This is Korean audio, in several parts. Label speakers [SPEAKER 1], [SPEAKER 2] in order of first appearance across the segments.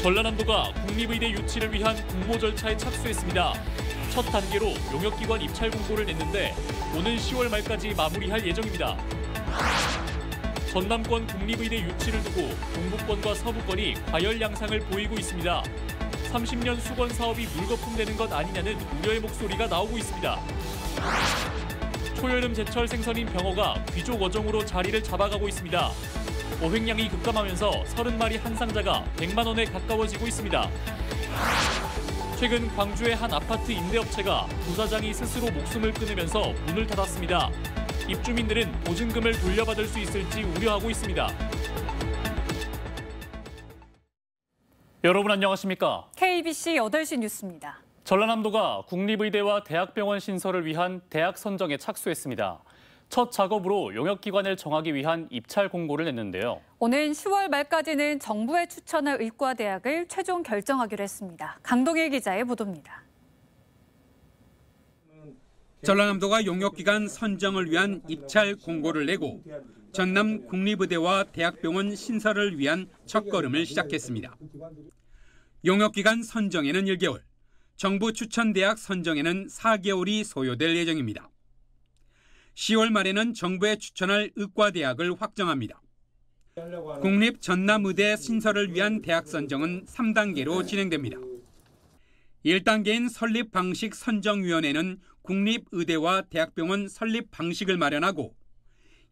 [SPEAKER 1] 전라남도가 국립의대 유치를 위한 공모 절차에 착수했습니다. 첫 단계로 용역기관 입찰 공고를 냈는데 오는 10월 말까지 마무리할 예정입니다. 전남권 국립의대 유치를 두고 동북권과 서부권이 과열 양상을 보이고 있습니다. 30년 수건 사업이 물거품되는 것 아니냐는 우려의 목소리가 나오고 있습니다. 초여름 제철 생선인 병어가 귀족 어종으로 자리를 잡아가고 있습니다. 어획량이 급감하면서 30마리 한 상자가 100만 원에 가까워지고 있습니다. 최근 광주의 한 아파트 임대업체가 부사장이 스스로 목숨을 끊으면서 문을 닫았습니다. 입주민들은 보증금을 돌려받을 수 있을지 우려하고 있습니다. 여러분 안녕하십니까?
[SPEAKER 2] KBC 8시 뉴스입니다.
[SPEAKER 1] 전라남도가 국립의대와 대학병원 신설을 위한 대학 선정에 착수했습니다. 첫 작업으로 용역기관을 정하기 위한 입찰 공고를 냈는데요.
[SPEAKER 2] 오는 10월 말까지는 정부에 추천할 의과대학을 최종 결정하기로 했습니다. 강동일 기자의 보도입니다.
[SPEAKER 3] 전라남도가 용역기관 선정을 위한 입찰 공고를 내고 전남 국립의대와 대학병원 신설을 위한 첫걸음을 시작했습니다. 용역기관 선정에는 1개월, 정부 추천대학 선정에는 4개월이 소요될 예정입니다. 10월 말에는 정부에 추천할 의과대학을 확정합니다. 국립 전남의대 신설을 위한 대학 선정은 3단계로 진행됩니다. 1단계인 설립 방식 선정위원회는 국립의대와 대학병원 설립 방식을 마련하고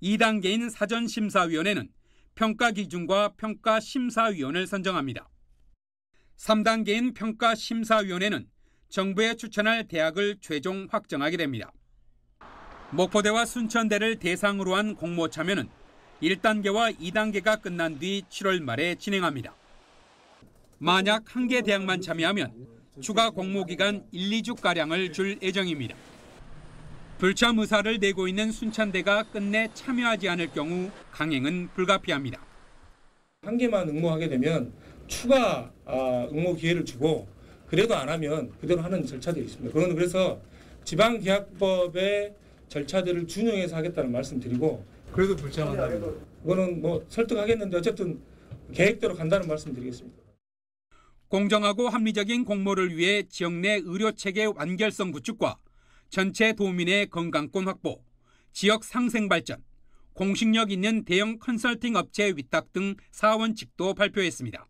[SPEAKER 3] 2단계인 사전심사위원회는 평가기준과 평가심사위원을 선정합니다. 3단계인 평가심사위원회는 정부에 추천할 대학을 최종 확정하게 됩니다. 목포대와 순천대를 대상으로 한 공모 참여는 1단계와 2단계가 끝난 뒤 7월 말에 진행합니다. 만약 1개 대학만 참여하면 추가 공모 기간 1, 2주가량을 줄 예정입니다. 불참 의사를 내고 있는 순천대가 끝내 참여하지 않을 경우 강행은 불가피합니다.
[SPEAKER 4] 1개만 응모하게 되면 추가 응모 기회를 주고 그래도 안 하면 그대로 하는 절차들이 있습니다. 그건 그래서 지방계약법의 절차들을 준용해서 하겠다는 말씀드리고
[SPEAKER 5] 그래도 불참한다면
[SPEAKER 4] 그거는 뭐 설득하겠는데 어쨌든 계획대로 간다는 말씀드리겠습니다.
[SPEAKER 3] 공정하고 합리적인 공모를 위해 지역 내 의료체계 완결성 구축과 전체 도민의 건강권 확보, 지역 상생 발전, 공식력 있는 대형 컨설팅 업체 위탁 등 4원칙도 발표했습니다.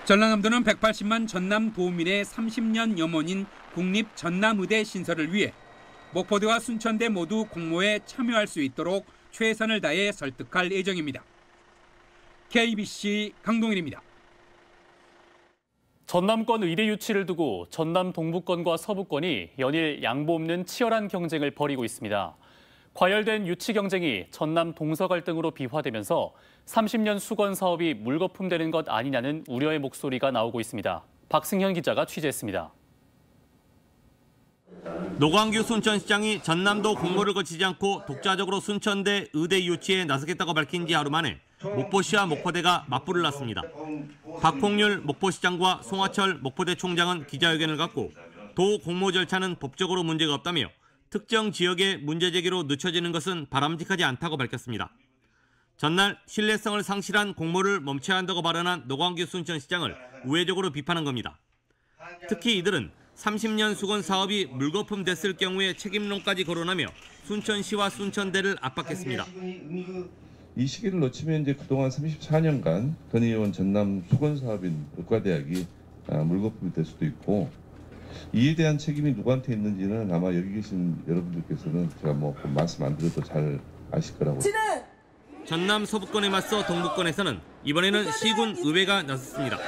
[SPEAKER 3] 전라남도는 180만 전남 도민의 30년 염원인 국립 전남의대 신설을 위해 목포대와 순천대 모두 공모에 참여할 수 있도록 최선을 다해 설득할 예정입니다. KBC 강동일입니다.
[SPEAKER 1] 전남권 의대 유치를 두고 전남 동부권과 서부권이 연일 양보 없는 치열한 경쟁을 벌이고 있습니다. 과열된 유치 경쟁이 전남 동서 갈등으로 비화되면서 30년 수건 사업이 물거품되는 것 아니냐는 우려의 목소리가 나오고 있습니다. 박승현 기자가 취재했습니다.
[SPEAKER 6] 노광규 순천시장이 전남도 공모를 거치지 않고 독자적으로 순천대 의대 유치에 나서겠다고 밝힌 지 하루 만에 목포시와 목포대가 맞불을 놨습니다. 박홍률 목포시장과 송하철 목포대 총장은 기자회견을 갖고 도 공모 절차는 법적으로 문제가 없다며 특정 지역의 문제 제기로 늦춰지는 것은 바람직하지 않다고 밝혔습니다. 전날 신뢰성을 상실한 공모를 멈춰야 한다고 발언한 노광규 순천시장을 우회적으로 비판한 겁니다. 특히 이들은 30년 수건 사업이 물거품 됐을 경우에 책임론까지 거론하며 순천시와 순천대를 압박했습니다.
[SPEAKER 7] 이 시기를 놓치면 이제 그동안 34년간 건의해온 전남 수건 사업인 의과대학이 물거품이 될 수도 있고 이에 대한 책임이 누구한테 있는지는 아마 여기 계신 여러분들께서는 제가 뭐 말씀 안 드려도 잘 아실 거라고.
[SPEAKER 6] 전남 서부권에 맞서 동북권에서는 이번에는 시군 의회가 나섰습니다.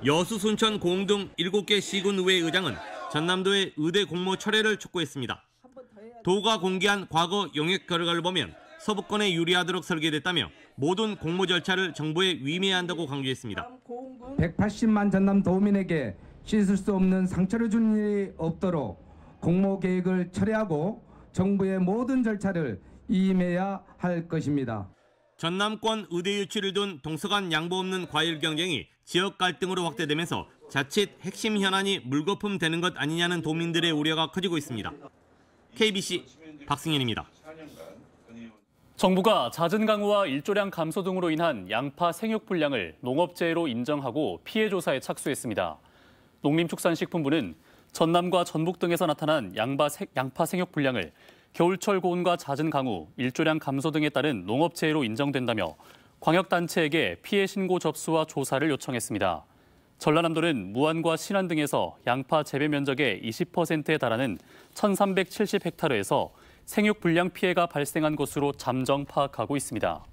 [SPEAKER 6] 여수, 순천, 고흥 등 7개 시군 의회 의장은 전남도의 의대 공모 철회를 촉구했습니다. 도가 공개한 과거 용역 결과를 보면 서부권에 유리하도록 설계됐다며 모든 공모 절차를 정부에 위임해야 한다고 강조했습니다.
[SPEAKER 8] 180만 전남 도민에게 씻을 수 없는 상처를 준 일이 없도록 공모 계획을 철회하고 정부의 모든 절차를 위임해야 할 것입니다.
[SPEAKER 6] 전남권 의대 유치를 둔 동서간 양보 없는 과열 경쟁이 지역 갈등으로 확대되면서 자칫 핵심 현안이 물거품되는 것 아니냐는 도민들의 우려가 커지고 있습니다. KBC 박승현입니다.
[SPEAKER 1] 정부가 잦은 강우와 일조량 감소 등으로 인한 양파 생육 불량을 농업재해로 인정하고 피해 조사에 착수했습니다. 농림축산식품부는 전남과 전북 등에서 나타난 양파 생육 불량을 겨울철 고온과 잦은 강우, 일조량 감소 등에 따른 농업재해로 인정된다며 광역단체에게 피해 신고 접수와 조사를 요청했습니다. 전라남도는 무안과 신안 등에서 양파 재배 면적의 20%에 달하는 1,370헥타르에서 생육 불량 피해가 발생한 것으로 잠정 파악하고 있습니다.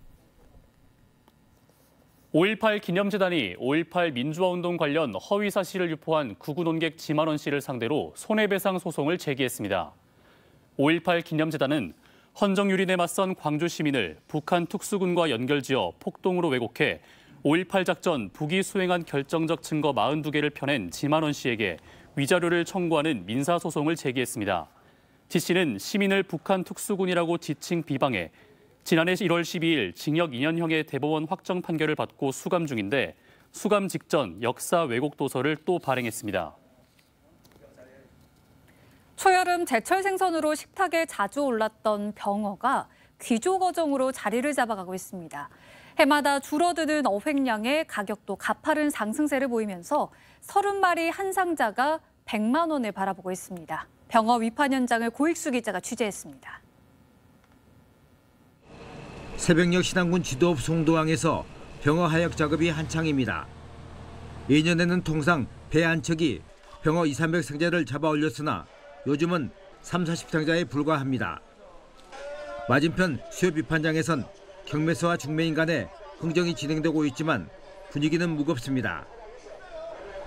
[SPEAKER 1] 5.18 기념재단이 5.18 민주화운동 관련 허위 사실을 유포한 구구 논객 지만원 씨를 상대로 손해배상 소송을 제기했습니다. 5.18 기념재단은 헌정유린에 맞선 광주 시민을 북한 특수군과 연결지어 폭동으로 왜곡해 5.18 작전 북이 수행한 결정적 증거 42개를 펴낸 지만원 씨에게 위자료를 청구하는 민사소송을 제기했습니다. 지 씨는 시민을 북한 특수군이라고 지칭 비방해 지난해 1월 12일 징역 2년형의 대법원 확정 판결을 받고 수감 중인데 수감 직전 역사 왜곡 도서를 또 발행했습니다.
[SPEAKER 2] 초여름 제철 생선으로 식탁에 자주 올랐던 병어가 귀족 어종으로 자리를 잡아가고 있습니다. 해마다 줄어드는 어획량에 가격도 가파른 상승세를 보이면서 30마리 한 상자가 100만 원을 바라보고 있습니다. 병어 위판 현장을 고익수 기자가 취재했습니다.
[SPEAKER 5] 새벽녘 신안군 지도읍 송도항에서 병어 하역 작업이 한창입니다. 예년에는 통상 배 한 척이 병어 200~300상자를 잡아 올렸으나 요즘은 30~40상자에 불과합니다. 맞은편 수협 위판장에선 경매서와 중매인 간의 흥정이 진행되고 있지만 분위기는 무겁습니다.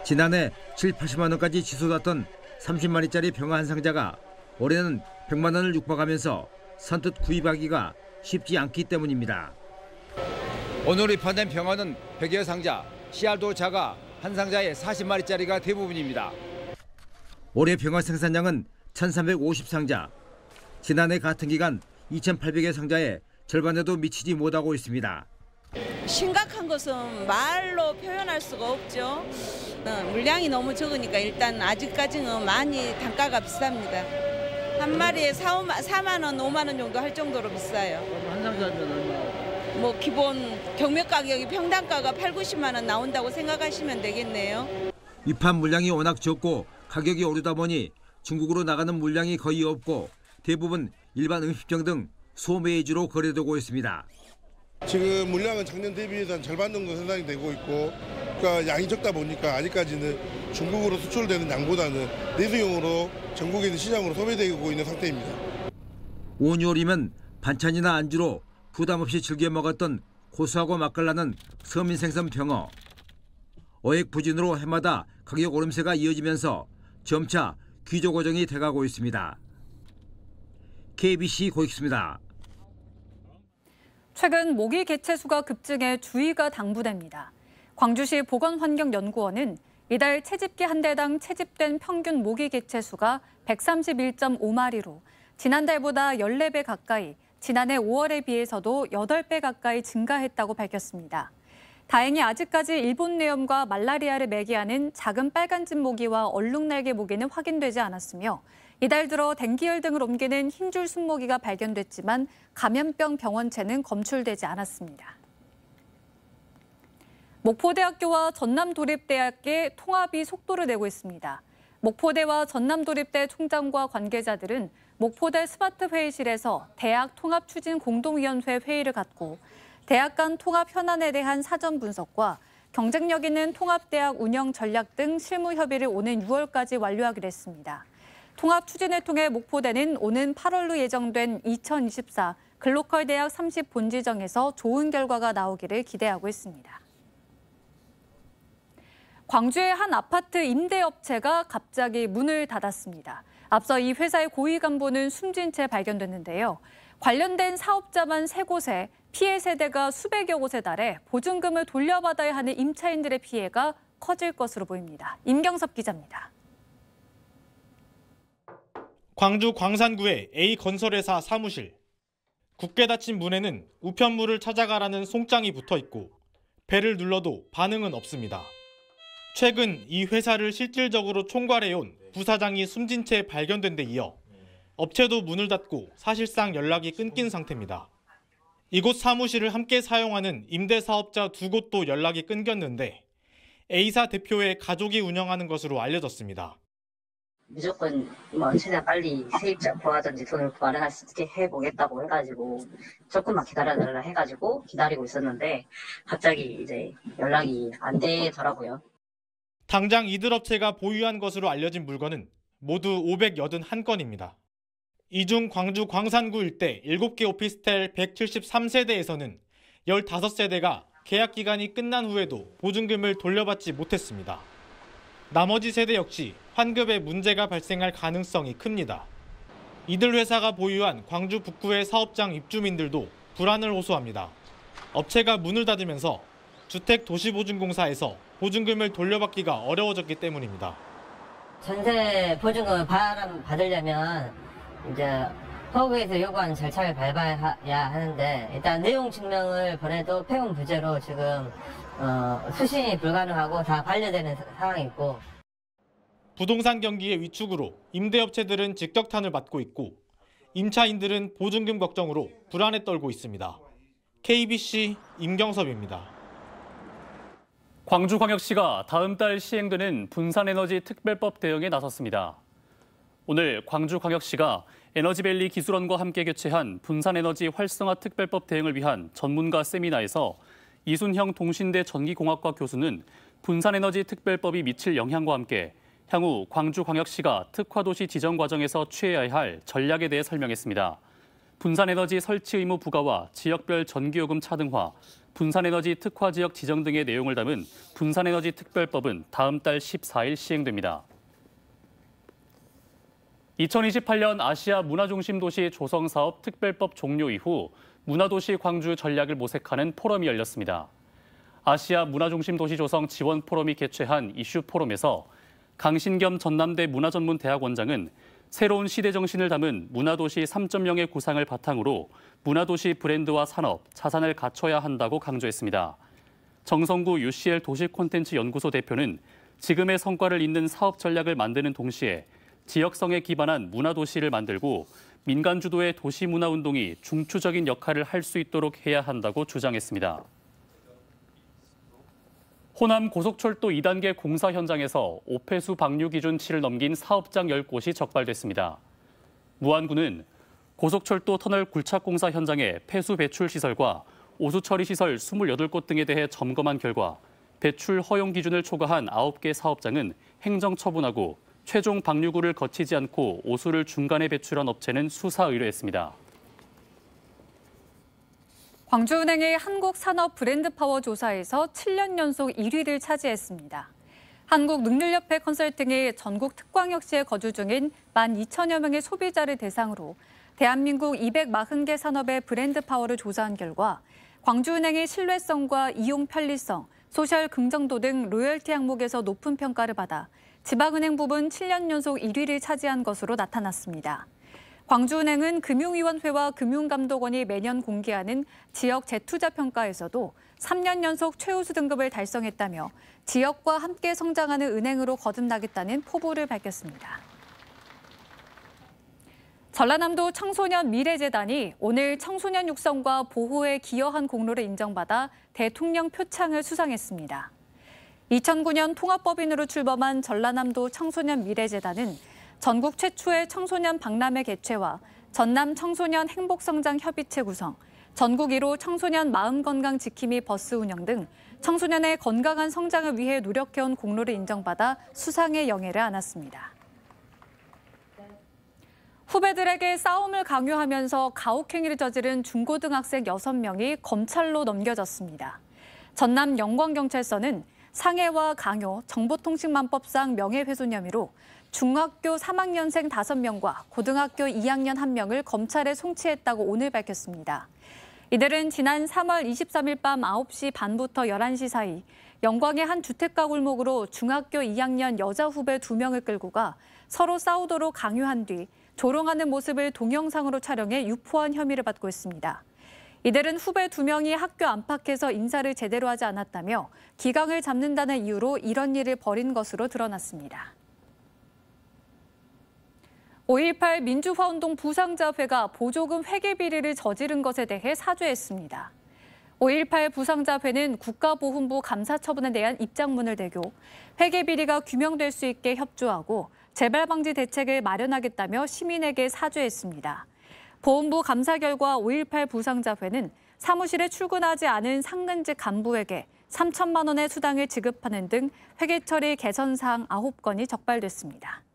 [SPEAKER 5] 지난해 7~80만 원까지 치솟았던 30마리짜리 병어 한 상자가 올해는 100만 원을 육박하면서 선뜻 구입하기가 쉽지 않기 때문입니다.
[SPEAKER 9] 오늘 입판된 병어는 100여 상자, 씨알도 작아 한 상자에 40마리짜리가 대부분입니다.
[SPEAKER 5] 올해 병어 생산량은 1,350상자, 지난해 같은 기간 2,800여 상자에 절반에도 미치지 못하고 있습니다.
[SPEAKER 10] 심각한 것은 말로 표현할 수가 없죠. 물량이 너무 적으니까 일단 아직까지는 많이 단가가 비쌉니다. 한 마리에 4만 원, 5만 원 정도 할 정도로 비싸요.
[SPEAKER 11] 한 상자면 얼마?
[SPEAKER 10] 뭐 기본 경매 가격이 평당가가 8~90만 원 나온다고 생각하시면 되겠네요.
[SPEAKER 5] 위판 물량이 워낙 적고 가격이 오르다 보니 중국으로 나가는 물량이 거의 없고 대부분 일반 음식점 등 소매 위주로 거래되고 있습니다.
[SPEAKER 12] 지금 물량은 작년 대비해서 한 절반 정도 생산이 되고 있고, 그러니까 양이 적다 보니까 아직까지는 중국으로 수출되는 양보다는 내수용으로 전국에 있는 시장으로 소비되고 있는 상태입니다.
[SPEAKER 5] 5, 6월이면 반찬이나 안주로 부담 없이 즐겨 먹었던 고소하고 맛깔나는 서민 생선 병어. 어획 부진으로 해마다 가격 오름세가 이어지면서 점차 귀족 어종이 돼가고 있습니다. KBC 고익수입니다.
[SPEAKER 2] 최근 모기 개체수가 급증해 주의가 당부됩니다. 광주시 보건환경연구원은 이달 채집기 한 대당 채집된 평균 모기 개체수가 131.5마리로 지난달보다 14배 가까이, 지난해 5월에 비해서도 8배 가까이 증가했다고 밝혔습니다. 다행히 아직까지 일본 뇌염과 말라리아를 매개하는 작은 빨간집 모기와 얼룩날개 모기는 확인되지 않았으며 이달 들어 댕기열 등을 옮기는 흰줄 순모기가 발견됐지만 감염병 병원체는 검출되지 않았습니다. 목포대학교와 전남도립대학의 통합이 속도를 내고 있습니다. 목포대와 전남도립대 총장과 관계자들은 목포대 스마트 회의실에서 대학 통합 추진 공동위원회 회의를 갖고 대학 간 통합 현안에 대한 사전 분석과 경쟁력 있는 통합대학 운영 전략 등 실무 협의를 오는 6월까지 완료하기로 했습니다. 통합 추진을 통해 목포대는 오는 8월로 예정된 2024 글로컬 대학 30 본지정에서 좋은 결과가 나오기를 기대하고 있습니다. 광주의 한 아파트 임대업체가 갑자기 문을 닫았습니다. 앞서 이 회사의 고위 간부는 숨진 채 발견됐는데요. 관련된 사업자만 3곳에 피해 세대가 수백여 곳에 달해 보증금을 돌려받아야 하는 임차인들의 피해가 커질 것으로 보입니다. 임경섭 기자입니다.
[SPEAKER 13] 광주 광산구의 A건설회사 사무실. 굳게 닫힌 문에는 우편물을 찾아가라는 송장이 붙어 있고 배를 눌러도 반응은 없습니다. 최근 이 회사를 실질적으로 총괄해온 부사장이 숨진 채 발견된 데 이어 업체도 문을 닫고 사실상 연락이 끊긴 상태입니다. 이곳 사무실을 함께 사용하는 임대사업자 2곳도 연락이 끊겼는데 A사 대표의 가족이 운영하는 것으로 알려졌습니다.
[SPEAKER 14] 무조건 최대한 빨리 세입자 구하든지 돈을 마련할 수 있게 해보겠다고 해가지고 조금만 기다려달라 해가지고 기다리고 있었는데 갑자기 이제 연락이 안 되더라고요.
[SPEAKER 13] 당장 이들 업체가 보유한 것으로 알려진 물건은 모두 581건입니다. 이 중 광주 광산구 일대 7개 오피스텔 173세대에서는 15세대가 계약 기간이 끝난 후에도 보증금을 돌려받지 못했습니다. 나머지 세대 역시 환급에 문제가 발생할 가능성이 큽니다. 이들 회사가 보유한 광주 북구의 사업장 입주민들도 불안을 호소합니다. 업체가 문을 닫으면서 주택도시보증공사에서 보증금을 돌려받기가 어려워졌기 때문입니다.
[SPEAKER 14] 전세 보증금을 받으려면 이제 허브에서 요구하는 절차를 밟아야 하는데 일단 내용 증명을 보내도 폐원 부재로 지금 수신이 불가능하고 다 반려되는 상황이고
[SPEAKER 13] 부동산 경기의 위축으로 임대업체들은 직격탄을 맞고 있고 임차인들은 보증금 걱정으로 불안에 떨고 있습니다. KBC 임경섭입니다.
[SPEAKER 1] 광주광역시가 다음 달 시행되는 분산에너지 특별법 대응에 나섰습니다. 오늘 광주광역시가 에너지밸리 기술원과 함께 개최한 분산에너지 활성화 특별법 대응을 위한 전문가 세미나에서 이순형 동신대 전기공학과 교수는 분산에너지 특별법이 미칠 영향과 함께 향후 광주광역시가 특화도시 지정 과정에서 취해야 할 전략에 대해 설명했습니다. 분산에너지 설치 의무 부과와 지역별 전기요금 차등화, 분산에너지 특화지역 지정 등의 내용을 담은 분산에너지 특별법은 다음 달 14일 시행됩니다. 2028년 아시아 문화중심 도시 조성사업 특별법 종료 이후 문화도시 광주 전략을 모색하는 포럼이 열렸습니다. 아시아 문화중심 도시 조성 지원 포럼이 개최한 이슈 포럼에서 강신겸 전남대 문화전문대학원장은 새로운 시대 정신을 담은 문화도시 3.0의 구상을 바탕으로 문화도시 브랜드와 산업, 자산을 갖춰야 한다고 강조했습니다. 정성구 UCL 도시콘텐츠연구소 대표는 지금의 성과를 잇는 사업 전략을 만드는 동시에 지역성에 기반한 문화도시를 만들고 민간 주도의 도시문화운동이 중추적인 역할을 할 수 있도록 해야 한다고 주장했습니다. 호남 고속철도 2단계 공사 현장에서 오폐수 방류 기준치를 넘긴 사업장 10곳이 적발됐습니다. 무안구는 고속철도 터널 굴착 공사 현장의 폐수 배출 시설과 오수 처리 시설 28곳 등에 대해 점검한 결과 배출 허용 기준을 초과한 9개 사업장은 행정 처분하고 최종 방류구를 거치지 않고 오수를 중간에 배출한 업체는 수사 의뢰했습니다.
[SPEAKER 2] 광주은행이 한국산업 브랜드 파워 조사에서 7년 연속 1위를 차지했습니다. 한국능률협회 컨설팅이 전국 특광역시에 거주 중인 12,000여 명의 소비자를 대상으로 대한민국 240개 산업의 브랜드 파워를 조사한 결과 광주은행이 신뢰성과 이용 편리성, 소셜 긍정도 등 로열티 항목에서 높은 평가를 받아 지방은행 부분 7년 연속 1위를 차지한 것으로 나타났습니다. 광주은행은 금융위원회와 금융감독원이 매년 공개하는 지역 재투자 평가에서도 3년 연속 최우수 등급을 달성했다며 지역과 함께 성장하는 은행으로 거듭나겠다는 포부를 밝혔습니다. 전라남도 청소년 미래재단이 오늘 청소년 육성과 보호에 기여한 공로를 인정받아 대통령 표창을 수상했습니다. 2009년 통합법인으로 출범한 전라남도 청소년 미래재단은 전국 최초의 청소년 박람회 개최와 전남 청소년 행복성장 협의체 구성, 전국 1호 청소년 마음건강 지킴이 버스 운영 등 청소년의 건강한 성장을 위해 노력해온 공로를 인정받아 수상의 영예를 안았습니다. 후배들에게 싸움을 강요하면서 가혹행위를 저지른 중고등학생 6명이 검찰로 넘겨졌습니다. 전남 영광경찰서는 상해와 강요, 정보통신망법상 명예훼손 혐의로 중학교 3학년생 5명과 고등학교 2학년 1명을 검찰에 송치했다고 오늘 밝혔습니다. 이들은 지난 3월 23일 밤 9시 반부터 11시 사이 영광의 한 주택가 골목으로 중학교 2학년 여자 후배 2명을 끌고 가 서로 싸우도록 강요한 뒤 조롱하는 모습을 동영상으로 촬영해 유포한 혐의를 받고 있습니다. 이들은 후배 2명이 학교 안팎에서 인사를 제대로 하지 않았다며 기강을 잡는다는 이유로 이런 일을 벌인 것으로 드러났습니다. 5.18 민주화운동 부상자회가 보조금 회계 비리를 저지른 것에 대해 사죄했습니다. 5.18 부상자회는 국가보훈부 감사처분에 대한 입장문을 내고 회계 비리가 규명될 수 있게 협조하고 재발 방지 대책을 마련하겠다며 시민에게 사죄했습니다. 보훈부 감사 결과 5.18 부상자회는 사무실에 출근하지 않은 상근직 간부에게 3천만 원의 수당을 지급하는 등 회계 처리 개선 사항 9건이 적발됐습니다.